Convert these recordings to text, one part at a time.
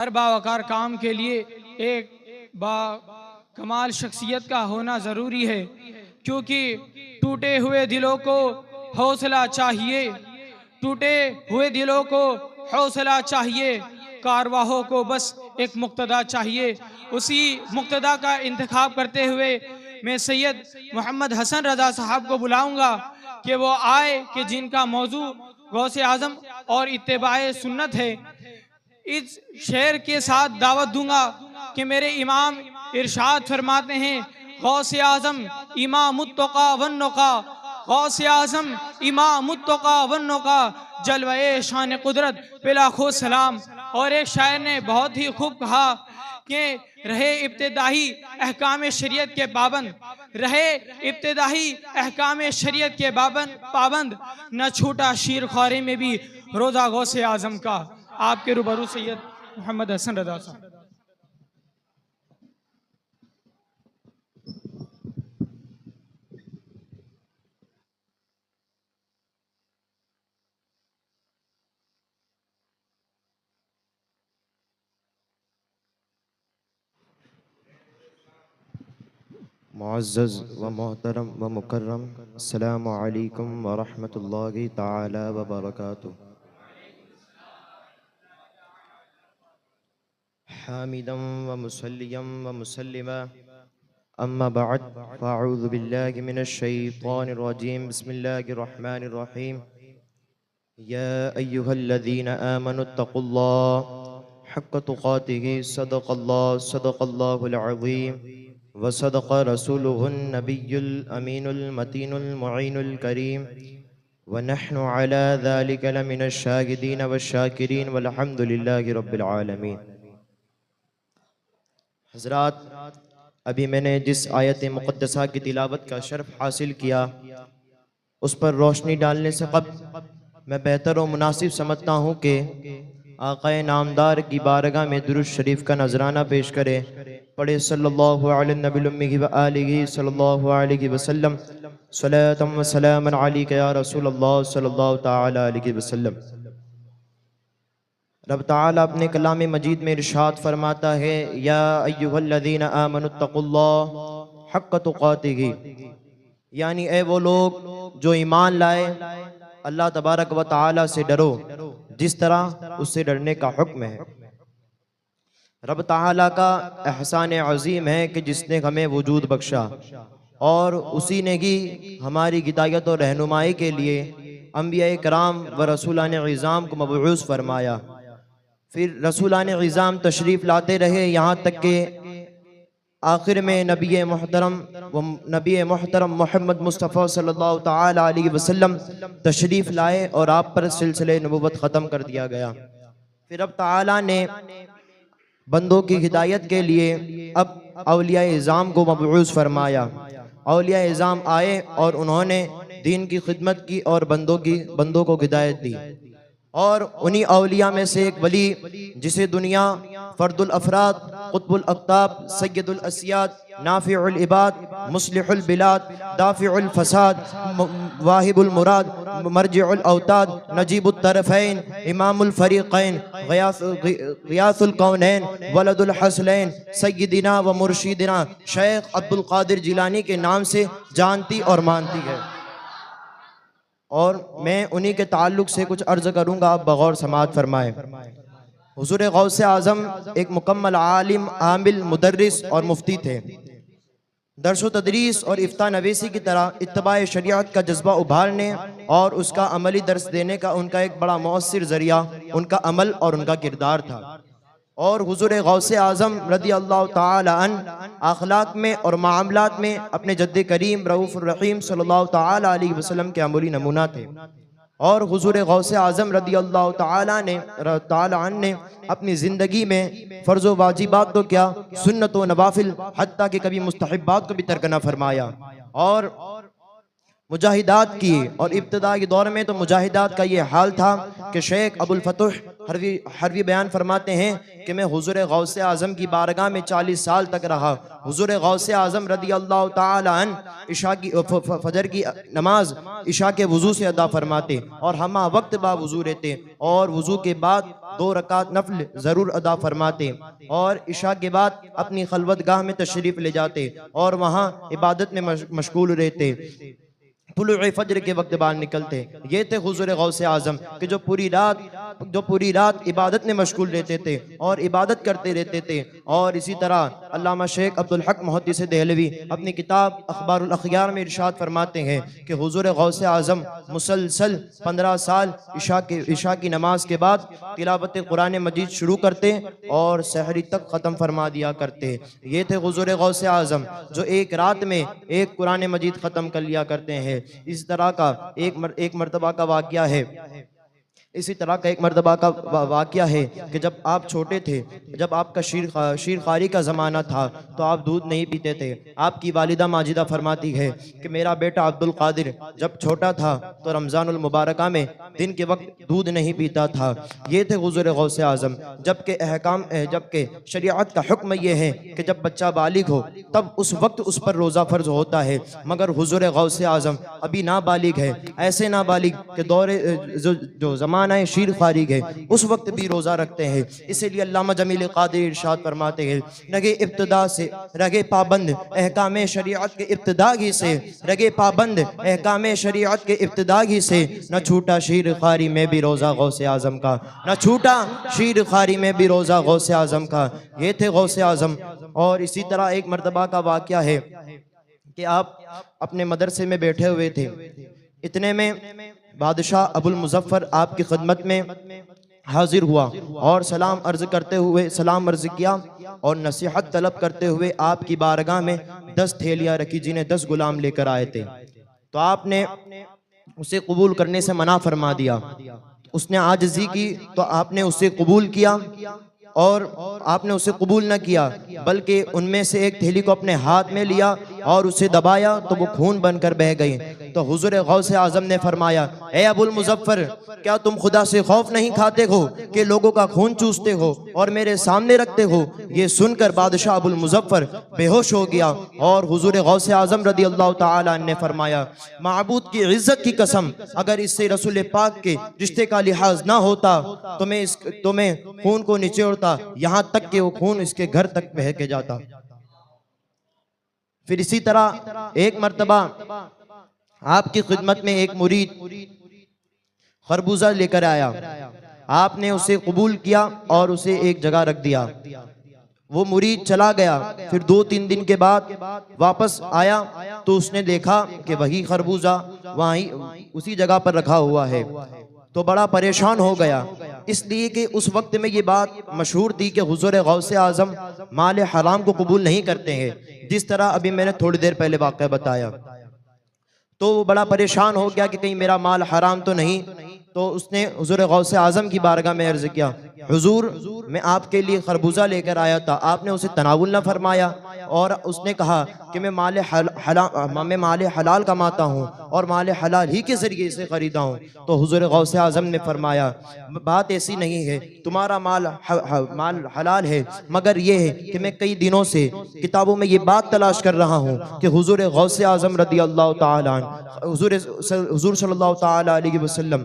हर बावकार काम के लिए एक बा कमाल शख्सियत का होना ज़रूरी है, क्योंकि टूटे हुए दिलों को हौसला चाहिए, टूटे हुए दिलों को हौसला चाहिए, कारवाहों को बस एक मुक्तदा चाहिए। उसी मुक्तदा का इंतखाब करते हुए मैं सैयद मोहम्मद हसन रज़ा साहब को बुलाऊंगा कि वो आए, कि जिनका मौजू गौसे आज़म और इत्तिबाए सुन्नत है। इस शेर के साथ दावत दूंगा कि मेरे इमाम इरशाद फरमाते हैं, गौसे आज़म इमामुत्तक़ा वन्नुक़ा, गौसे आज़म इमामुत्तक़ा वन्नुक़ा, जलवे शान कुदरत पे लाखों सलाम। और एक शायर ने बहुत ही खूब कहा कि रहे इब्तिदाई अहकाम शरीयत के पाबंद, रहे इब्तिदाई अहकाम शरीयत के पाबंद, न छूटा शीर ख्वारे में भी रोज़ा गौसे आज़म का। आपके रूबरू सैयद मोहम्मद हसन रज़ा साहब। मुअज़्ज़ज़ व मोहतरम व मुकर्रम, अस्सलामु अलैकुम व रहमतुल्लाहि ताला व बरकातुहू। हामिदम व मुसल्लियम व मुसल्लिमा, अम्मा बअद, फ़अऊज़ु बिल्लाहि मिनश शैतानिर रजीम, बिस्मिल्लाहिर रहमानिर रहीम। या अय्युहल्लज़ीना आमनुत्तक़ुल्लाह हक़्क़ तुक़ातिही, सदक़ल्लाहुल अज़ीम व सदक़ रसूलुहुन नबियुल अमीनुल मतीनुल मुईनुल करीम व नहनु अला ज़ालिका लमिनश शाहिदीन वश्शाकिरीन वल्हम्दुलिल्लाहि रब्बिल आलमीन। हज़रात, अभी मैंने जिस आयत मुक़द्दसा की तिलावत का शर्फ़ हासिल किया, उस पर रोशनी डालने से क़ब्ल मैं बेहतर और मुनासिब समझता हूँ कि आक़ाए नामदार की बारगाह में दुरूद शरीफ का नजराना पेश करें। पढ़े सल्लल्लाहु अलैहि नबी उम्मी व आलिहि सल्लल्लाहु अलैहि वसल्लम, सलातम व सलामन अलैका या रसूलल्लाह सल्लल्लाहु तआला अलैहि वसल्लम। रब ताला अपने कलाम मजीद में इरशाद फरमाता है, या अय्युहल्लज़ीना आमनुत्तक़ुल्लाह हक़्क़ तुक़ातिही, यानी ए वो लोग जो ईमान लाए, अल्लाह तबारक व तआला से डरो जिस तरह उससे डरने का हुक्म है। रब ताला का एहसान अज़ीम है कि जिसने हमें वजूद बख्शा, और उसी ने ही हमारी हिदायत और रहनुमाई के लिए अंबिया कराम व रसूलान इज़ाम को मबऊस फरमाया। फिर रसूलान इज़ाम तशरीफ़ लाते रहे, यहाँ तक कि आखिर में नबी मोहतरम मोहम्मद मुस्तफ़ा सल्लल्लाहु तआला अलैहि वसल्लम तशरीफ़ लाए और आप पर सिलसिले नबूवत ख़त्म कर दिया गया। फिर अब ताला ने बंदों की हिदायत के लिए अब औलिया इज़ाम को मबऊस फरमाया। औलिया इज़ाम आए और उन्होंने दीन की खिदमत की और बंदों को हिदायत दी। और उन्हीं औलिया में से एक वली, जिसे दुनिया फर्दुल अफराद, कुतुबुल अक़ताब, सय्यदुल अस्याद, नाफ़िउल इबाद, मुस्लिहुल बिलाद, दाफ़िउल फ़साद, वाहिबुल मुराद, मर्जिउल औताद, नजीबुत तरफ़ैन, इमामुल फ़रीक़ैन, ग़ियासुल कौनैन, वलदुल हसनैन, सय्यिदिना व मुर्शिदिना शेख अब्दुल क़ादिर जिलानी के नाम से जानती और मानती है। और मैं उन्हीं के ताल्लुक से कुछ अर्ज़ करूँगा, आप बगौर समाअत फरमाएँ। हुज़ूर गौसे आज़म एक मुकम्मल आलिम, आमिल, मुदर्रिस और मुफ्ती थे। दर्स व तदरीस और इफ्ता नवीसी की तरह इत्तिबाए शरीयत का जज्बा उभारने और उसका अमली दर्स देने का उनका एक बड़ा मौसर ज़रिया उनका अमल और उनका किरदार था। और हुज़ूर गौसे आज़म रज़ी अल्लाह तआला अन्हु अखलाक में और मामलात में अपने जद्द करीम रऊफ़ुर रहीम सल्लल्लाहु तआला अलैहि वसल्लम के अमली नमूना थे। और हुज़ूर गौसे आज़म रज़ी अल्लाह तआला अन्हु ने अपनी ज़िंदगी में फ़र्ज़ व वाजिबात तो क्या, सुन्नत व नवाफिल, हत्ता कि कभी मुस्तहब्बात को भी तर्क न फरमाया। और मुजाहिदात की। और इब्तिदा के दौर में तो मुजाहिदात का ये हाल था कि शेख अबुल फतुह हरवी बयान फरमाते हैं कि मैं हुजूर गौसे आज़म की बारगाह में 40 साल तक रहा। हुजूर गौसे आज़म रदी अल्लाह ताला अन्हु इशा की फजर की नमाज इशा के वज़ू से अदा फरमाते और हम वक्त बा वज़ू रहते और वज़ू के बाद 2 रकात नफल ज़रूर अदा फरमाते और इशा के बाद अपनी खलवत गाह में तशरीफ़ ले जाते और वहाँ इबादत में मशगूल रहते। तुलुए फजर के वक्त बाहर निकलते। ये थे हुजूर गौसे आज़म कि जो पूरी रात इबादत में मशगूल रहते थे और इबादत करते रहते थे। और इसी तरह अल्लामा शेख अब्दुल हक मुहद्दिस देहलवी अपनी किताब अखबारुल अखयार में इरशाद फरमाते हैं कि हुजूर गौसे आज़म मुसलसल 15 साल इशा की नमाज के बाद तिलावत कुरान मजीद शुरू करते और सहरी तक ख़त्म फरमा दिया करते। ये थे हुजूर गौसे आज़म जो एक रात में एक कुरान मजीद ख़त्म कर लिया करते हैं। इस तरह का एक मर्तबा का वाक़या है। इसी तरह का एक मर्तबा का वाक़या है कि जब आप छोटे थे, जब आपका शीरखारी का ज़माना था तो आप दूध नहीं पीते थे। आपकी वालिदा माजिदा फरमाती है कि मेरा बेटा अब्दुल कादिर जब छोटा था तो रमज़ानुल मुबारका में दिन के वक्त दूध नहीं पीता था। ये थे हुज़ूर गौसे आज़म। जबकि शरीअत का हुक्म ये है कि जब बच्चा बालिग हो तब उस वक्त उस पर रोज़ा फ़र्ज होता है, मगर हुज़ूर गौसे आज़म अभी नाबालिग है। ऐसे नाबालिग के दौरे जो ज़माना शीर खारिग है उस वक्त भी रोज़ा रखते हैं। इसीलिए अल्लामा जमील क़ादिरी इरशाद फरमाते हैं रगे इब्तिदा से रगे पाबंद अहकाम शरीअत के इब्तिदागी से, रगे पाबंद अहकाम शरीअत के इब्तिदागी से, न छूटा शीर खारी में भी रोज़ा गौसे आज़म का, न छूटा शीर खारी में भी रोज़ा गौसे आज़म का। ये थे गौसे आज़म। और इसी तरह एक मर्तबा का वाक़या है कि आप अपने मदरसे में बैठे हुए थे, इतने में बादशाह अबुल मुज़फ़्फ़र आपकी खिदमत में हाजिर हुआ और सलाम अर्ज़ किया और नसीहत तलब करते हुए आपकी बारगाह में 10 थैलियाँ रखी जिन्हें 10 गुलाम लेकर आए थे। तो आपने उसे कबूल करने से मना फरमा दिया। उसने आजिज़ी की तो आपने उसे कबूल किया और आपने उसे कबूल न किया, बल्कि उनमें से एक थैली को अपने हाथ में लिया और उसे दबाया तो वो खून बनकर बह गई। तो हुजूर गौसे आज़म ने फरमाया, ए अबुल मुज़फ़्फ़र, क्या तुम खुदा से खौफ नहीं खाते हो कि लोगों का खून चूसते हो और मेरे सामने रखते हो? ये सुनकर बादशाह अबुल मुज़फ़्फ़र बेहोश हो गया और हुजूर गौसे आज़म रदी अल्लाह ताला ने फरमाया, माबूद की इज़्ज़त की कसम, अगर इससे रसूल पाक के रिश्ते का लिहाज ना होता तो मैं खून को निचोड़ता, यहाँ तक कि वो खून इसके घर तक बह के जाता। फिर इसी तरह एक मर्तबा आपकी खिदमत में एक मुरीद खरबूजा लेकर आया। आपने उसे कबूल किया और उसे एक जगह रख दिया। वो मुरीद चला गया। फिर 2-3 दिन के बाद वापस आया तो उसने देखा कि वही खरबूजा वहीं उसी जगह पर रखा हुआ है। तो बड़ा परेशान हो गया, इसलिए कि उस वक्त में ये बात मशहूर थी कि हुजूर गौसे आज़म माल हराम को कबूल नहीं करते हैं, जिस तरह अभी मैंने थोड़ी देर पहले वाक़या बताया। तो वो बड़ा परेशान हो गया कि कहीं मेरा माल हराम तो नहीं। तो उसने हुजूर गौसे आज़म की बारगाह में अर्ज़ किया, हुजूर, मैं आपके लिए खरबूजा लेकर आया था, आपने उसे तनावुल न फरमाया। और उसने कहा कि मैं माल हलाल कमाता हूँ और माल हलाल ही के ज़रिए से ख़रीदा हूँ। तो हुजूर गौसे आज़म ने फरमाया, बात ऐसी नहीं है, तुम्हारा माल हलाल है, मगर ये है कि मैं कई दिनों से किताबों में ये बात तलाश कर रहा हूँ कि हुजूर गौसे आज़म रदी अल्लाह ताला हुजूर सल्लल्लाहु ताला अलैहि वसल्लम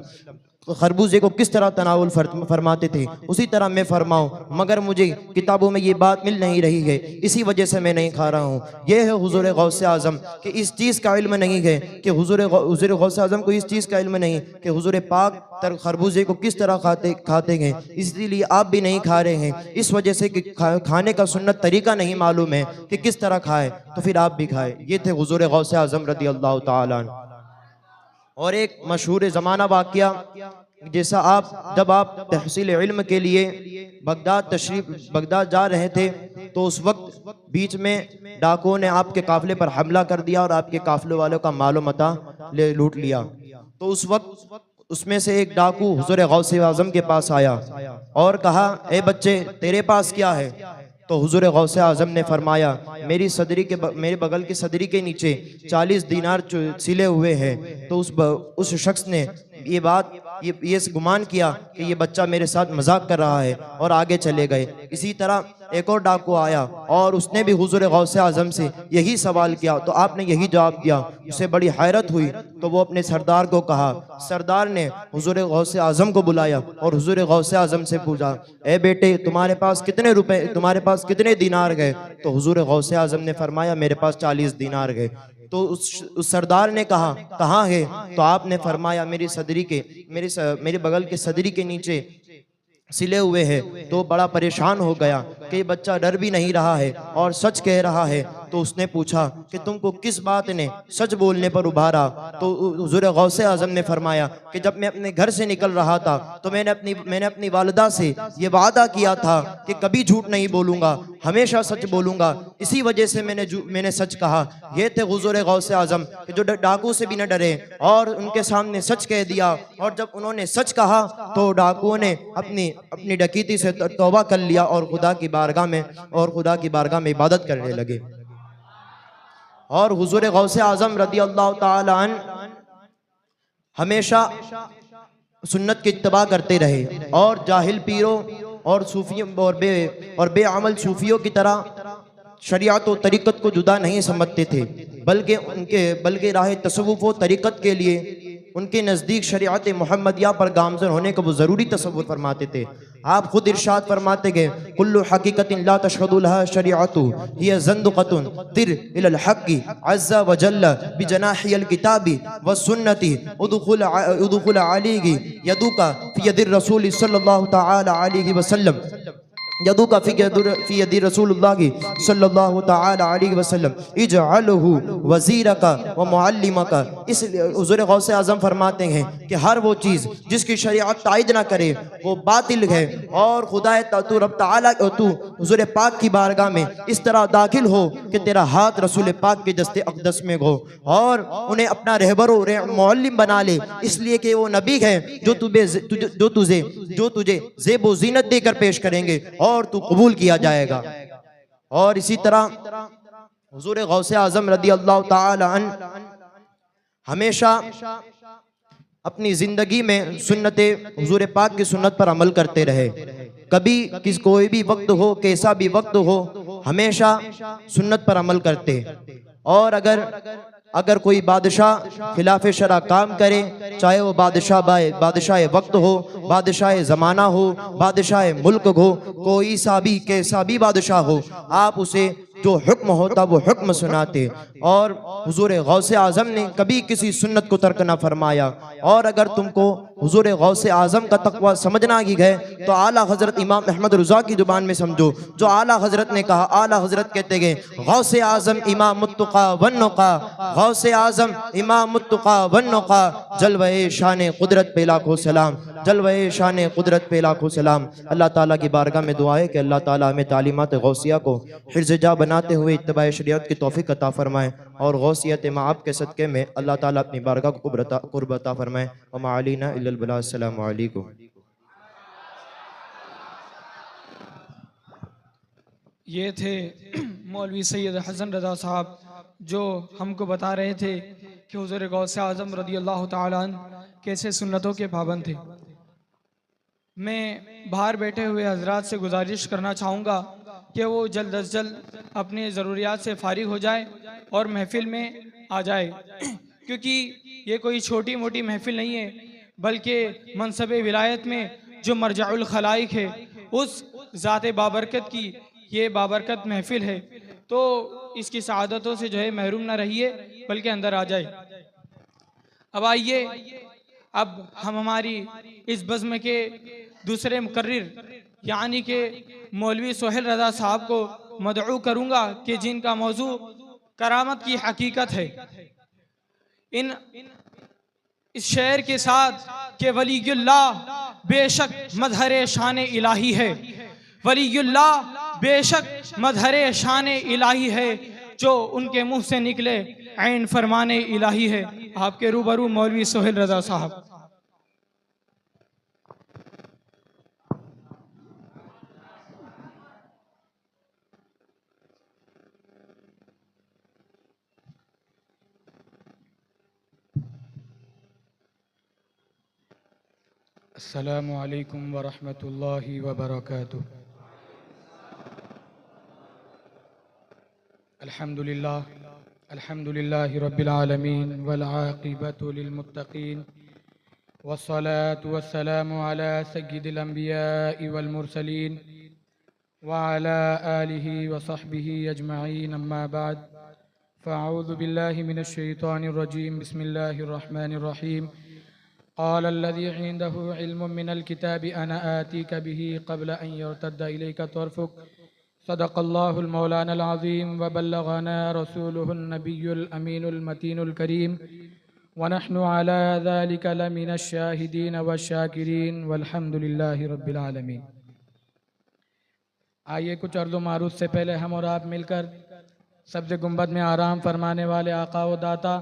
खरबूजे को किस तरह तनावुल फरमाते थे, उसी तरह मैं फरमाऊं, मगर मुझे किताबों में ये बात मिल नहीं रही है, इसी वजह से मैं नहीं खा रहा हूँ। यह है हुजूर गौसे आज़म कि इस चीज़ का इल्म नहीं है कि हुजूर गौसे आज़म को इस चीज़ का इल्म नहीं कि हुजूर पाक तर खरबूजे को किस तरह खाते हैं, इसलिए आप भी नहीं खा रहे हैं, इस वजह से कि खाने का सुन्नत तरीका नहीं मालूम है कि किस तरह खाए, तो फिर आप भी खाए। ये थे हुजूर गौसे आज़म रदी अल्लाह ताला। और एक मशहूर ज़माना वाक़या, जैसा जब आप तहसील इल्म के लिए बगदाद जा रहे थे तो उस वक्त बीच में डाकुओं ने आपके काफ़िले पर हमला कर दिया और आपके काफ़िले वालों का मालो मता लूट लिया। तो उस वक्त उसमें से एक डाकू हुजूर गौसे आज़म के पास आया और कहा, ए बच्चे, तेरे पास क्या है? तो हुजूर गौसे आज़म ने फरमाया मेरे बगल की सदरी के नीचे 40 दीनार सिले हुए हैं। तो उस शख्स ने ये गुमान किया कि ये बच्चा मेरे साथ मजाक कर रहा है और आगे चले गए। इसी तरह एक और डाकू आया और उसने भी हुजूर गौसे आज़म से यही सवाल किया, तो आपने यही जवाब दिया। उसे बड़ी हैरत हुई, तो वो अपने सरदार को कहा। सरदार ने हुजूर गौसे आज़म को बुलाया और हुजूर गौसे आज़म से पूछा, ए बेटे तुम्हारे पास कितने रुपए, तुम्हारे पास कितने दीनार गए? तो हुजूर गौसे आज़म ने फरमाया मेरे पास 40 दीनार गए। तो उस सरदार ने कहा कहाँ है? तो आपने फरमाया मेरे बगल के सदरी के नीचे सिले हुए हैं। तो बड़ा परेशान हो गया कि बच्चा डर भी नहीं रहा है और सच कह रहा है। तो उसने पूछा कि तुमको किस बात ने सच बोलने पर उभारा? तो हुजूर गौसे आज़म ने फरमाया कि जब मैं अपने घर से निकल रहा था तो मैंने अपनी वालिदा से ये वादा किया था कि कभी झूठ नहीं बोलूँगा, हमेशा सच बोलूँगा। इसी वजह से मैंने सच कहा। ये थे हुजूर गौसे आज़म कि जो डाकू से भी न डरे और उनके सामने सच कह दिया। और जब उन्होंने सच कहा तो डाकुओं ने अपनी डकैती से तौबा कर लिया और खुदा की बारगाह में इबादत करने लगे। और हुजूर गौसे आज़म रदी अल्लाह ताला अन्हु हमेशा सुन्नत की इत्तबा करते रहे और जाहिल पीरों और सूफियों और बेअमल सूफियों की तरह शरीयत और तरीक़त को जुदा नहीं समझते थे, बल्कि राह तसव्वुफ़ व तरीक़त के लिए उनके नज़दीक शरीयत मुहम्मदिया पर गामज़न होने को वो ज़रूरी तसव्वुर फरमाते थे। आप खुद इरशाद फरमाते गए, कुल्लु हकीकतिन ला तशहदु लहा शरीअतु हिय ज़ंदक़तुन तिर इलल हक़्क़ि अज़्ज़ा व जल्ल बिजनाहिल किताबी व सुन्नति उदखुल अलैहि यदुका फी यदिर रसूल सल्लल्लाहु तआला अलैहि वसल्लम यदुका फी यदि रसूलुल्लाह सल्लल्लाहु तआला अलैहि वसल्लम इजअलहु वज़ीरका व मुअल्लिमका। इसलिए हुज़ूर गौसे आज़म फरमाते हैं कि हर वो चीज़ जिसकी शरीयत तायद ना करे वो बातिल है। और खुदा तू रब तआला तू हुज़ूर पाक की बारगाह में इस तरह दाखिल हो कि तेरा हाथ रसूल पाक के दस्ते अक़दस में हो और उन्हें अपना रहबर व मुअल्लिम बना ले, इसलिए कि वो नबी है जो तुझे ज़ेब व ज़ीनत देकर पेश करेंगे और तू कबूल किया जाएगा। और इसी तरह हुजूर गौसे आज़म रदी अल्लाह ताला अन्हु हमेशा अपनी ज़िंदगी में सुन्नते हुजूर पाक की सुन्नत पर अमल करते रहे। कोई भी वक्त हो, कैसा भी वक्त हो, हमेशा सुन्नत पर अमल करते। और अगर कोई बादशाह खिलाफ शरा काम करे, चाहे वो बादशाह वक्त हो, बादशाह ज़माना हो, बादशाह मुल्क हो, कोई सा भी कैसा भी बादशाह हो, आप उसे जो हुक्म होता वो हुक्म सुनाते। और हुजूर गौसे आज़म ने कभी किसी सुन्नत को तर्क ना फरमाया। और अगर तुमको हुजूर गौसे आज़म का तक़वा समझना ही है तो आला हज़रत इमाम अहमद रज़ा की ज़ुबान में समझो, जो आला हज़रत ने कहा। आला हज़रत कहते हैं, गौसे आज़म इमाम मुत्तक़ा वन्नुक़ा, गौसे आज़म इमाम मुत्तक़ा वन्नुक़ा, जलवे शान कुदरत पे लाखों सलाम, जलवे शान कुदरत पे लाखों सलाम। अल्लाह ताला की बारगाह में दुआ है कि अल्लाह ताला हमें तालीमात गौसिया को हिर्ज़-ए-जा बनाते हुए इत्तिबा शरीयत की तौफ़ीक़ अता फरमाए और गौसियत माब के सदक़े में अल्लाह ताला अपनी बारगाह को क़ुर्ब अता फरमाए। व मा अलैना इल्लल बलाग। अस्सलामु अलैकुम। ये थे मौलवी सैयद हसन रज़ा साहब जो हमको बता रहे थे कि हुज़ूर गौसे आज़म रज़ी अल्लाह ताला अन्हु कैसे सुन्नतों के पाबंद थे। मैं बाहर बैठे हुए हजरात से गुजारिश करना चाहूँगा कि वो जल्द अज जल्द अपनी ज़रूरियात से फारिग हो जाए और महफ़िल में आ जाए, क्योंकि ये कोई छोटी मोटी महफ़िल नहीं है, बल्कि मनसब विलायत में जो मरजाउल खलाइक है उस ज़ात बाबरकत की ये बाबरकत महफ़िल है। तो इसकी सआदतों से जो है महरूम ना रहिए, बल्कि अंदर आ जाए। अब आइए, अब हम हमारी इस बज़्म के दूसरे मुकर्रिर यानी कि मौलवी सोहेल रज़ा साहब को मदऊ करूँगा कि जिनका मौजू करामत की हकीकत है। इस शेर के साथ कि वलीयुल्लाह बेशक मज़हर शान इलाही है, वलीयुल्लाह बेशक मज़हर शान इलाही है, जो उनके मुँह से निकले ऐन फरमाने इलाही है। आपके रूबरू मौलवी सोहेल रज़ा साहब। अस्सलामु अलैकुम व रहमतुल्लाहि व बरकातुहू। अल्हम्दुलिल्लाहि रब्बिल आलमीन वल आक़िबतु लिल मुत्तक़ीन वस्सलातु वस्सलामु अला सय्यिदिल अंबियाइ वल मुरसलीन व अला आलिहि व सहबिहि अजमईन, अम्मा बाद, फ़अऊज़ु बिल्लाहि मिनश शैतानिर रजीम, बिस्मिल्लाहिर रहमानिर रहीम। क़ाल अल्लज़ी इंदहु इल्मुम मिनल किताबि अना आतीका बिही क़ब्ल अन यर्तद्द इलैका तर्फ़ुक। सदक़ल्लाहुल मौलानल अज़ीम व बल्लगना रसूलुहुन नबियुल अमीनुल मतीनुल करीम व नहनु अला ज़ालिका लमिनश शाहिदीन वश्शाकिरीन वल्हम्दुलिल्लाहि रब्बिल आलमीन। आइए कुछ अर्ज़ो मारूफ़ से पहले हम और आप मिलकर सब्ज़ गुंबद में आराम फरमाने वाले आका व दाता,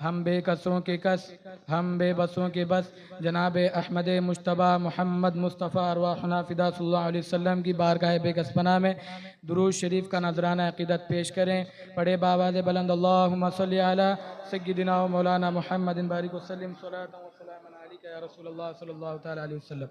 हम बेकसों के कस, हम बेबसों के बस, जनाब अहमद मुश्तबा मोहम्मद मुस्तफ़ा अरवाहुना फ़िदा सल्लल्लाहु अलैहि वसल्लम की बारगाह बेकसपना में दुरूद शरीफ का नजराना अक़ीदत पेश करें। पढ़े बावाज़ बुलंद अल्लाहुम्मा सल्लि अला सय्यिदिना व मौलाना मुहम्मदिन बारिक वसल्लिम सलातन व सलामन अलैका या रसूलल्लाह सल्लल्लाहु तआला अलैहि वसल्लम।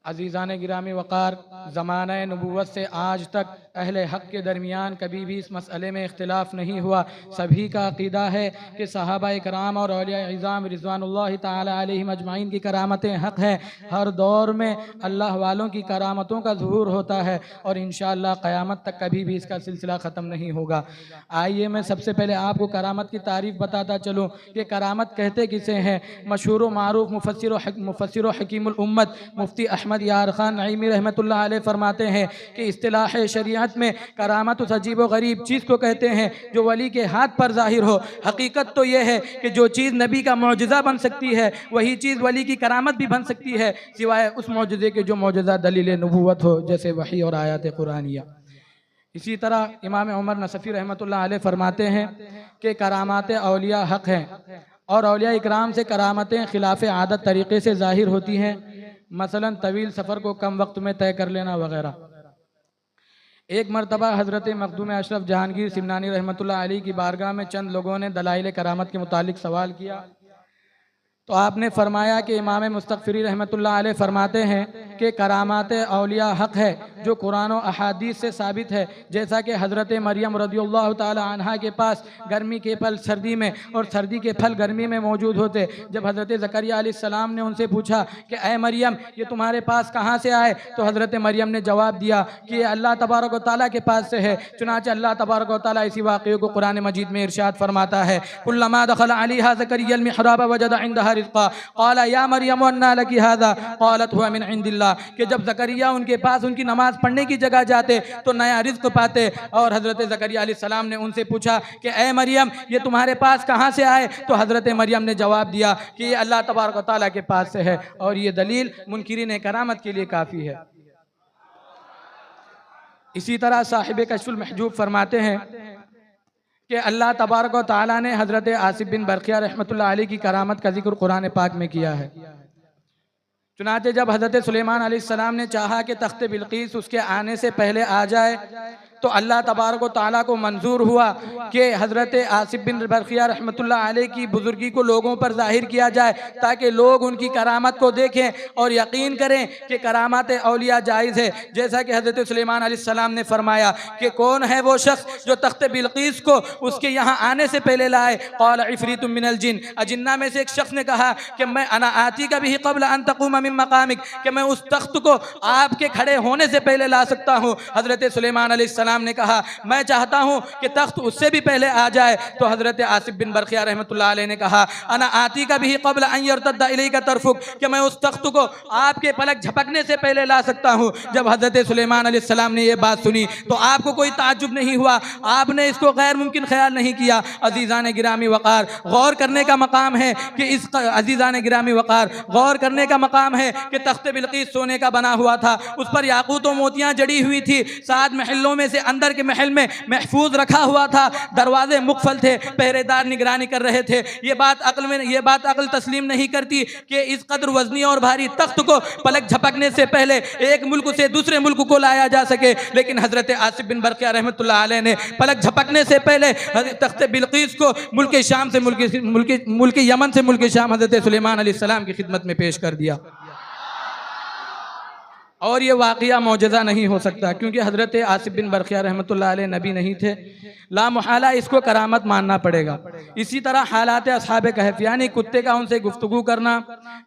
अज़ीज़ान गिरामी वक़ार, ज़माना नबूवत से आज तक अहले हक़ के दरमियान कभी भी इस मसले में इख्तिलाफ़ नहीं हुआ। सभी का अक़ीदा है कि सहाबाए कराम और औलिया इज़ाम रिज़वानुल्लाहि ताला अलैहिम अजमाइन की करामतें हक़ हैं। हर दौर में अल्लाह वालों की करामतों का ज़ुहूर होता है और इंशाअल्लाह क़यामत तक कभी भी इसका सिलसिला ख़त्म नहीं होगा। आइए मैं सबसे पहले आपको करामत की तारीफ़ बताता चलूँ कि करामत कहते किसे हैं। मशहूर व मारूफ़ मुफ़स्सिर व हकीमुल उम्मत मुफ्ती अहमद यार ख़ान नईमी रहमतुल्लाह अलैह फरमाते हैं कि इस्तिलाह शरीयत में करामत उस अजीब व गरीब चीज़ को कहते हैं जो वली के हाथ पर ज़ाहिर हो। हकीकत तो यह है कि जो चीज़ नबी का मौजज़ा बन सकती है वही चीज़ वली की करामत भी बन सकती है, सिवाय उस मौजज़े के जो मौजज़ा दलील नबूवत हो, जैसे वही और आयत कुरानिया। इसी तरह इमाम उमर नसफ़ी रहमतुल्लाह अलैह फरमाते हैं कि करामात औलिया हक़ हैं और औलिया इकराम से करामतें खिलाफ़ आदत तरीक़े से ज़ाहिर होती हैं, मसलन तवील सफ़र को कम वक्त में तय कर लेना वगैरह। एक मरतबा हज़रत मखदूम अशरफ जहांगीर सिमनानी रहमतुल्लाह अलैह की बारगाह में चंद लोगों ने दलाइल करामत के मुतालिक सवाल किया तो आपने फरमाया कि इमाम मुस्तग़फ़िरी रहमतुल्लाह अलैह फरमाते हैं कि करामात औलिया हक़ है जो कुरान और अहादीस से साबित है। जैसा कि हज़रत मरियम रज़ियल्लाहु ताला अन्हा के पास गर्मी के फल सर्दी में और सर्दी के फल गर्मी में मौजूद होते। जब हज़रत ज़करिया अलैहिस्सलाम ने उनसे पूछा कि ऐ मरियम ये तुम्हारे पास कहाँ से आए, तो हज़रत मरियम ने जवाब दिया कि ये अल्लाह तबारक व तआला के पास से है। चुनांचे अल्लाह तबारक व तआला इसी वाक़े को कुरान मजीद में इरशाद फरमाता है, कुल्लमा दख़ला अलैहा ज़करिया अल-मिहराब वजद इंदहा रिज़्क़ा क़ाला या मरियम अन्ना लकी हाज़ा क़ालत हुवा मिन इंदिल्लाह। कि जब ज़करिया उनके पास उनकी नमाज पढ़ने की जगह जाते तो नया रिज़्क़ पाते। और हज़रत ज़करिया अलैहिस्सलाम ने उनसे पूछा कि ऐ मरियम ये तुम्हारे पास कहाँ से आए, तो हज़रत मरियम ने जवाब दिया कि ये अल्लाह तबारक व तआला के पास से है। और ये दलील मुनकिरीन करामत के लिए काफ़ी है। इसी तरह साहिब कश्फुल महजूब फरमाते हैं कि अल्लाह तबारक व तआला ने हज़रत आसिफ बिन बरक़िया रहमतुल्लाह अलैह की करामत का जिक्र कुरान पाक में किया है। चुनांचे जब हज़रत सुलेमान अलैहिस्सलाम ने चाहा कि तख्त बिल्कीस उसके आने से पहले आ जाए तो अल्लाह तबारक व तआला को मंजूर हुआ कि हज़रत आसिफ बिन बरक़िया रहमतुल्लाह अलैह की बुजुर्गी को लोगों पर ज़ाहिर किया जाए ताकि लोग उनकी करामत को देखें और यकीन करें कि करामात औलिया जायज़ है। जैसा कि हज़रत सुलेमान अलैहिस्सलाम ने फरमाया कि कौन है वो शख्स जो तख्त बिल्कीस को उसके यहाँ आने से पहले लाए। क़ाल इफ़रीतुम मिनल जिन, अजिन्ना में से एक शख्स ने कहा कि मैं अना आतीका बिही क़ब्ल अन तक़ूम मिन मक़ामिक, कि मैं उस तख्त को आपके खड़े होने से पहले ला सकता हूँ। हज़रत सुलेमान अलैहिस्सलाम ने कहा मैं चाहता हूं कि तख्त उससे भी पहले आ जाए। तो हजरत आसिफ बिन बरक़िया रहमतुल्लाह अलैह ने कहा अना आती का भी क़ब्ल अन यर्तद्दा इलैका तर्फ़ुक, कि मैं उस तख्त को आपके पलक झपकने से पहले ला सकता हूं। जब हजरत सुलेमान अलैहिस्सलाम ने यह बात सुनी तो आपको कोई ताज्जुब नहीं हुआ, आपने इसको गैर मुमकिन ख्याल नहीं किया। अजीज़ान गिरामी वक़ार, गौर करने का मकाम है कि इस अजीज़ान गिरामी वक़ार गौर करने का मकाम है कि तख्त बिल्कीस सोने का बना हुआ था, उस पर याकूत व मोतियां जड़ी हुई थी, 7 महलों में से अंदर के महल में महफूज रखा हुआ था, दरवाजे मुक़फ़ल थे, पहरेदार निगरानी कर रहे थे। ये बात अक्ल तस्लीम नहीं करती कि इस कदर वज़नी और भारी तख्त को पलक झपकने से पहले एक मुल्क से दूसरे मुल्क को लाया जा सके, लेकिन हज़रत आसिफ बिन बरकिया रहमतुल्लाह अलैह ने पलक झपकने से पहले तख्त बिल्कीस को मुल्क शाम से मुल्क यमन से मुल्क शाम हज़रत सुलेमान अलैहिस्सलाम की खिदमत में पेश कर दिया। और ये वाक़या मौजज़ा नहीं हो सकता, क्योंकि हज़रत आसिफ बिन बरकिया रहमतुल्लाह अलैह नबी नहीं थे, ला मुहाला इसको करामत मानना पड़ेगा। इसी तरह हालात असहाब कहफ यानी कुत्ते का उनसे गुफ्तगू करना,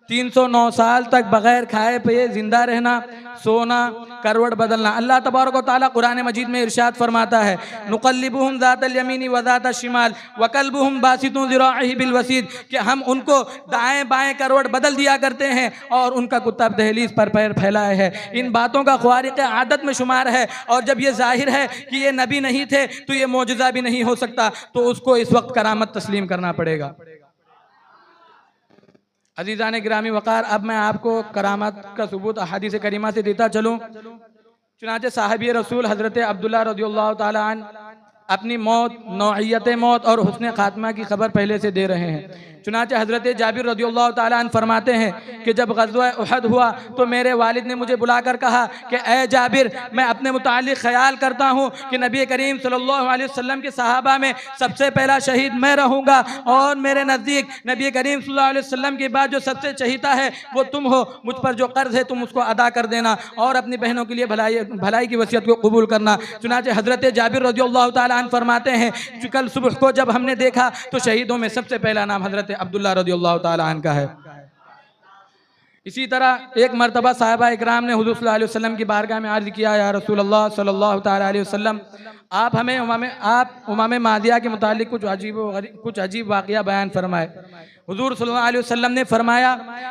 309 साल तक बग़ैर खाए पिए ज़िंदा रहना, सोना, करवट बदलना। अल्लाह तबारक व तआला कुरान मजीद में इरशाद फरमाता है, नुक़ल्लिबुहुम ज़ातल यमीनी व ज़ातल शिमाल व कल्बुहुम बासितुन ज़िराइही बिल वसीद, कि हम उनको दाएँ बाएँ करवट बदल दिया करते हैं और उनका कुत्ता दहलीज पर पैर फैलाए है। इन बातों का ख्वारिक़ आदत में शुमार है, और जब ये जाहिर है कि ये नबी नहीं थे तो ये मौजज़ा भी नहीं हो सकता, तो उसको इस वक्त करामत तस्लीम करना पड़ेगा। अज़ीज़ान गिरामी वक़ार, अब मैं आपको करामत का सबूत अहादीस करीमा से देता चलूँ। चुनांचे साहिब रसूल हज़रत अब्दुल्लाह रज़ियल्लाहु ताला अन्हु अपनी मौत, नौइयत मौत और हुस्न खात्मा की खबर पहले से दे रहे हैं। चुनांचे हज़रत जाबिर रज़ियल्लाहु ताला अन्हु फरमाते हैं कि जब ग़ज़वा उहद हुआ तो मेरे वालिद ने मुझे बुलाकर कहा कि ए जाबिर, मैं अपने मुताल्लिक़ ख़याल करता हूँ कि नबी करीम सल्लल्लाहु अलैहि वसल्लम के सहाबा में सबसे पहला शहीद मैं रहूँगा, और मेरे नज़दीक नबी करीम सल्लल्लाहु अलैहि वसल्लम के बाद जो सबसे चहीता है वो तुम हो। मुझ पर जो कर्ज़ है तुम उसको अदा कर देना और अपनी बहनों के लिए भलाई की वसीयत को कबूल करना। चुनांचे हज़रत जाबिर रज़ियल्लाहु ताला अन्हु फरमाते हैं कि कल सुबह को जब हमने देखा तो शहीदों में सबसे पहला नाम हज़रत अब्दुल्लाह रज़ियल्लाहु ताला अन्हु का है। इसी तरह एक मरतबा साहबा इकराम ने हुज़ूर सल्लल्लाहु अलैहि वसल्लम की बारगाह में अर्ज़ किया, या रसूल अल्लाह सल्लल्लाहु ताला अलैहि वसल्लम, आप हमें उमाम मादिया के मुतालिक कुछ अजीब वाक़या बयान फरमाए। हुज़ूर सल्लल्लाहु अलैहि वसल्लम ने फरमाया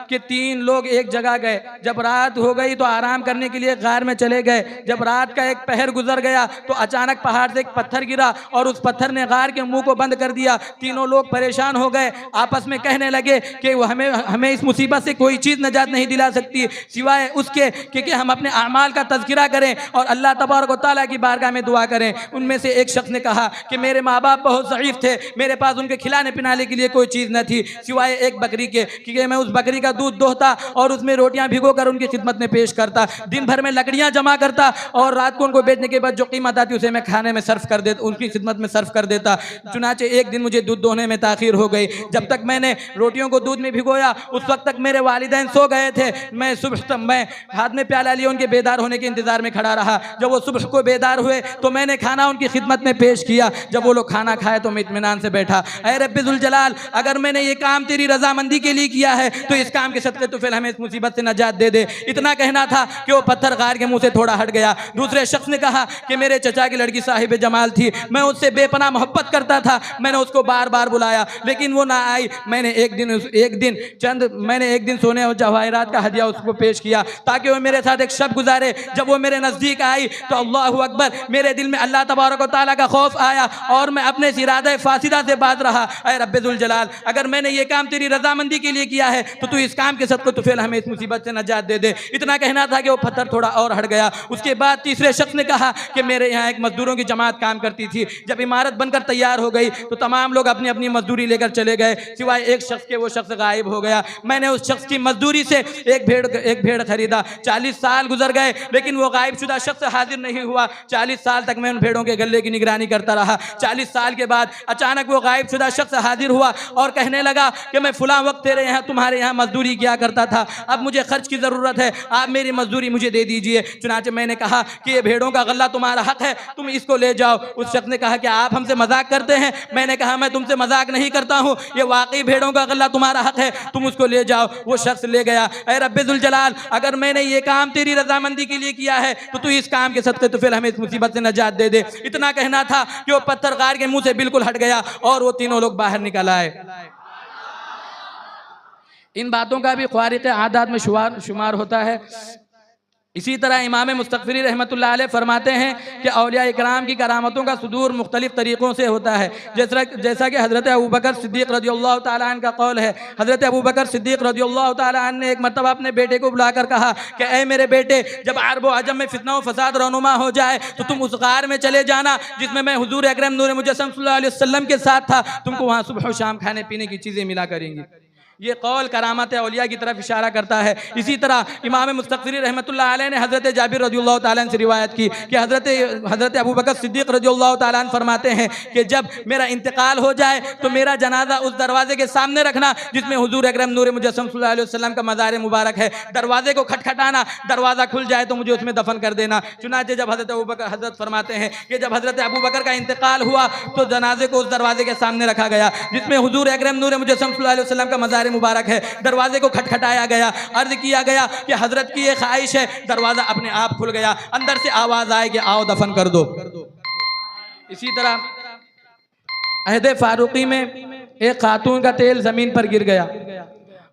कि 3 लोग एक जगह गए, जब रात हो गई तो आराम करने के लिए गार में चले गए। जब रात का एक पहर गुजर गया तो अचानक पहाड़ से एक पत्थर गिरा और उस पत्थर ने गार के मुंह को बंद कर दिया। तीनों लोग परेशान हो गए, आपस में कहने लगे कि हमें इस मुसीबत से कोई चीज़ नजात नहीं दिला सकती सिवाय उसके कि हम अपने अमाल का तज़किरा करें और अल्लाह तबारक व तआला की बारगाह में दुआ करें। उनमें से एक शख्स ने कहा कि मेरे माँ बाप बहुत ज़ईफ़ थे, मेरे पास उनके खिलाने पिलाने के लिए कोई चीज़ न थी सिवाय एक बकरी के, क्योंकि मैं उस बकरी का दूध दोहता और उसमें रोटियां भिगोकर उनकी खिदमत में पेश करता, दिन भर में लकड़ियां जमा करता और रात को उनको बेचने के बाद जो कीमत आती उसे मैं खाने में सर्व कर देता, उनकी खिदमत में सर्व कर देता। चुनांचे एक दिन मुझे दूध दोहने में ताख़ीर हो गई। जब तक मैंने रोटियों को दूध में भिगोया उस वक्त तक मेरे वालिदैन सो गए थे। मैं सुबह मैं हाथ में प्याला लिए उनके बेदार होने के इंतजार में खड़ा रहा। जब वो सुबह को बेदार हुए तो मैंने खाना उनकी खिदमत में पेश किया। जब वो लोग खाना खाए तो मैं इत्मीनान से बैठा। ऐ रब्बे ज़ुल जलाल, अगर मैंने ये काम तेरी रजामंदी के लिए किया है तो इस काम के सदक़े तो फिर हमें इस मुसीबत से नजात दे दे। इतना कहना था कि वो पत्थर गार के मुंह से थोड़ा हट गया। दूसरे शख्स ने कहा कि मेरे चचा की लड़की साहिब जमाल थी, मैं उससे बेपनाह मोहब्बत करता था, मैंने उसको बार बार बुलाया लेकिन वो ना आई। मैंने एक दिन सोने और जवाहरात का हदिया उसको पेश किया ताकि वो मेरे साथ एक शब गुजारे। जब वो मेरे नज़दीक आई तो अल्लाहु अकबर, मेरे दिल में अल्लाह तबारक व तआला का खौफ आया और मैं अपने इरादा फासिदा से बात रहा। ऐ रब्बे ज़ुल जलाल, अगर मैंने ये काम तेरी रजामंदी के लिए किया है तो तू इस काम के सदक़े तो फिर हमें इस मुसीबत से नजात दे दे। इतना कहना था कि वो पत्थर थोड़ा और हट गया। उसके बाद तीसरे शख्स ने कहा कि मेरे यहाँ एक मजदूरों की जमात काम करती थी, जब इमारत बनकर तैयार हो गई तो तमाम लोग अपनी अपनी मजदूरी लेकर चले गए सिवाय एक शख्स के। वो शख्स गायब हो गया। मैंने उस शख्स की मजदूरी से एक भेड़ खरीदा। 40 साल गुजर गए लेकिन वो गायब शुदा शख्स हाजिर नहीं हुआ। 40 साल तक मैं उन भेड़ों के गले की निगरानी करता रहा। 40 साल के बाद अचानक वो गायब शुदा शख्स हाजिर हुआ और कहने लगा कि मैं फुला वक्त तुम्हारे यहाँ मजदूरी किया करता था, अब मुझे खर्च की ज़रूरत है, आप मेरी मजदूरी मुझे दे दीजिए। चुनांचे मैंने कहा कि ये भेड़ों का गल्ला तुम्हारा हक है, तुम इसको ले जाओ। उस शख्स ने कहा कि आप हमसे मजाक करते हैं। मैंने कहा मैं तुमसे मजाक नहीं करता हूँ, ये वाकई भेड़ों का गल्ला तुम्हारा हक है, तुम उसको ले जाओ। वो शख्स ले गया। ऐ रब्बे ज़ुल जलाल, अगर मैंने ये काम तेरी रजामंदी के लिए किया है तो तू इस काम के सदक़े तो फिर हमें इस मुसीबत से नजात दे दे। इतना कहना था कि वो पत्थर गार के मुंह से बिल्कुल हट गया और वो तीनों लोग बाहर निकल आए। इन बातों का भी ख्वारिक़ आदात में शुमार होता है। इसी तरह इमाम मुस्तग़फ़िरी रहमतुल्लाह अलैह फरमाते हैं कि औलिया इकराम की करामतों का सुदूर मुख्तलिफ तरीक़ों से होता है, जैसा कि हज़रत अबू बकर सिद्दीक़ रज़ियल्लाहु ताला अन्हु का कौल है। हज़रत अबू बकर सिद्दीक़ रज़ियल्लाहु ताला अन्हु ने एक मरतबा अपने बेटे को बुलाकर कहा कि ऐ मेरे बेटे, जब अरब व अजम में फितना व फसाद रौनुमा हो जाए तो तुम उस गार में चले जाना जिसमें मैं हुज़ूर अकरम नूर मुजस्सम सल्लल्लाहु अलैहि वसल्लम के साथ था। तुमको वहाँ सुबह शाम खाने पीने की चीज़ें मिला करेंगी। ये कौल करामत औलिया की तरफ इशारा करता है। इसी तरह इमाम मुस्तग़फ़िरी रहमतुल्लाह अलैह ने हज़रत जाबिर रज़ियल्लाहु ताला अन्हु से रिवायत की कि हज़रत अबू बकर सिद्दीक़ रज़ियल्लाहु ताला अन्हु फरमाते हैं कि जब मेरा इंतकाल हो जाए तो मेरा जनाजा उस दरवाजे के सामने रखना जिसमें हुज़ूर अकरम नूर मुजस्सम सल्लल्लाहु अलैहि वसल्लम का मज़ार मुबारक है। दरवाजे को खटखटाना, दरवाज़ा खुल जाए तो मुझे उसमें दफन कर देना। चुनांचे जब हज़रत फरमाते हैं कि जब हज़रत अबू बकर का इंतकाल हुआ तो जनाजे को उस दरवाजे के सामने रखा गया जिसमें हुज़ूर अकरम नूर मुजस्सम सल्लल्लाहु अलैहि वसल्लम का मज़ार मुबारक है। दरवाजे को खटखटाया गया, अर्ज किया गया कि हजरत की ये ख्वाहिश है। दरवाजा अपने आप खुल गया, अंदर से आवाज आए कि आओ दफन कर दो। इसी तरह अहद फारूकी में एक खातून का तेल जमीन पर गिर गया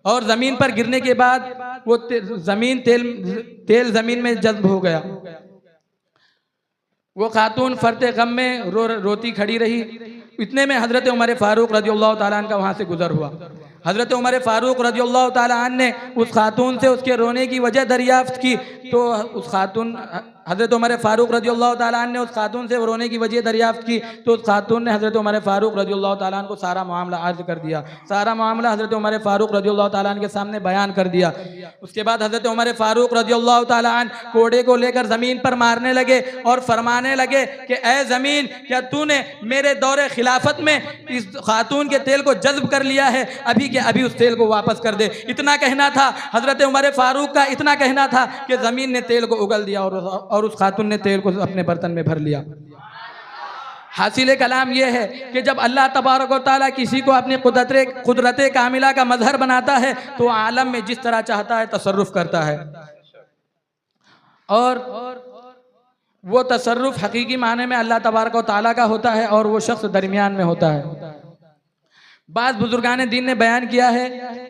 और जमीन पर गिरने के बाद वो तेल जमीन में जज्ब हो गया। वो खातून फरते गम में रोती खड़ी रही। इतने में हजरत उमर फारूक रज़ियल्लाहु ताला अन्हु का वहाँ से गुजर हुआ। हजरत उमर फारूक रज़ियल्लाहु ताला अन्हु ने उस खातून से उसके रोने की वजह दरियाफ्त की तो उस खातून हजरत उमर फारूक रज़ियल्लाहु ताला अन्हु ने उस खातून से रोने की वजह दरियाफ्त की तो उस खातून ने हजरत उमर फारूक रज़ियल्लाहु ताला अन्हु को सारा मामला अर्ज कर दिया। सारा मामला हजरत उमर फारूक रज़ियल्लाहु ताला अन्हु के सामने बयान कर दिया। उसके बाद हजरत उमर फारूक रज़ियल्लाहु ताला अन्हु कोड़े को लेकर ज़मीन पर मारने लगे और फरमाने लगे कि ए ज़मीन, क्या तूने मेरे दौरे खिलाफत में इस खातून के तेल को जज्ब कर लिया है? अभी के अभी उस तेल को वापस कर दे। इतना कहना था हजरत उमर फारूक का, इतना कहना था कि ज़मीन ने तेल को उगल दिया और उस खातून ने तेल को अपने बर्तन में भर लिया। हासिल कलाम यह है कि जब अल्लाह तबारक व तआला किसी को अपनी कुदरत कामिला का मजहर बनाता है तो आलम में जिस तरह चाहता है तसर्रुफ करता है और वो तसर्रुफ हकीकी माने में अल्लाह तबारक व तआला का होता है और वो शख्स दरमियान में होता है। बाज़ बुजुर्गान दीन ने बयान किया है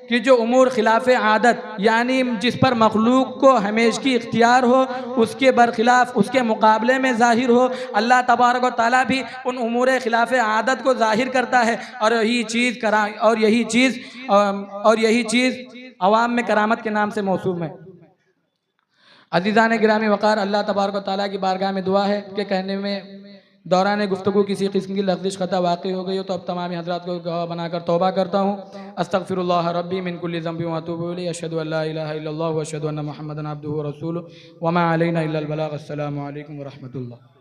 कि जो उमूर खिलाफ आदत यानी जिस पर मखलूक को हमेशगी इख्तियार हो उसके बरखिलाफ उसके मुकाबले में ज़ाहिर हो, अल्लाह तबारक व तआला भी उन उमूर खिलाफ आदत को ज़ाहिर करता है और यही चीज़ अवाम में करामत के नाम से मौसूम है। अज़ीज़ान गिरामी वक़ार, अल्लाह तबारक व तआला की बारगाह में दुआ है कि कहने में दौरान गुफ्तगू किसी किस्म की लफ्ज़िश ख़ता वाक़ई हो गई हो तो अब तमामी हज़रात को गवाह बनाकर तौबा करता हूँ। अस्तग़फिरुल्लाह रब्बी मिन कुल्लि ज़ंबि व अतूबु इलैहि, अशहदु अल्ला इलाहा इल्लल्लाह व अशहदु अन्ना मुहम्मदन अब्दुहु व रसूलुहु व मा अलैना इल्लल बलाग। अस्सलामु अलैकुम व रहमतुल्लाह।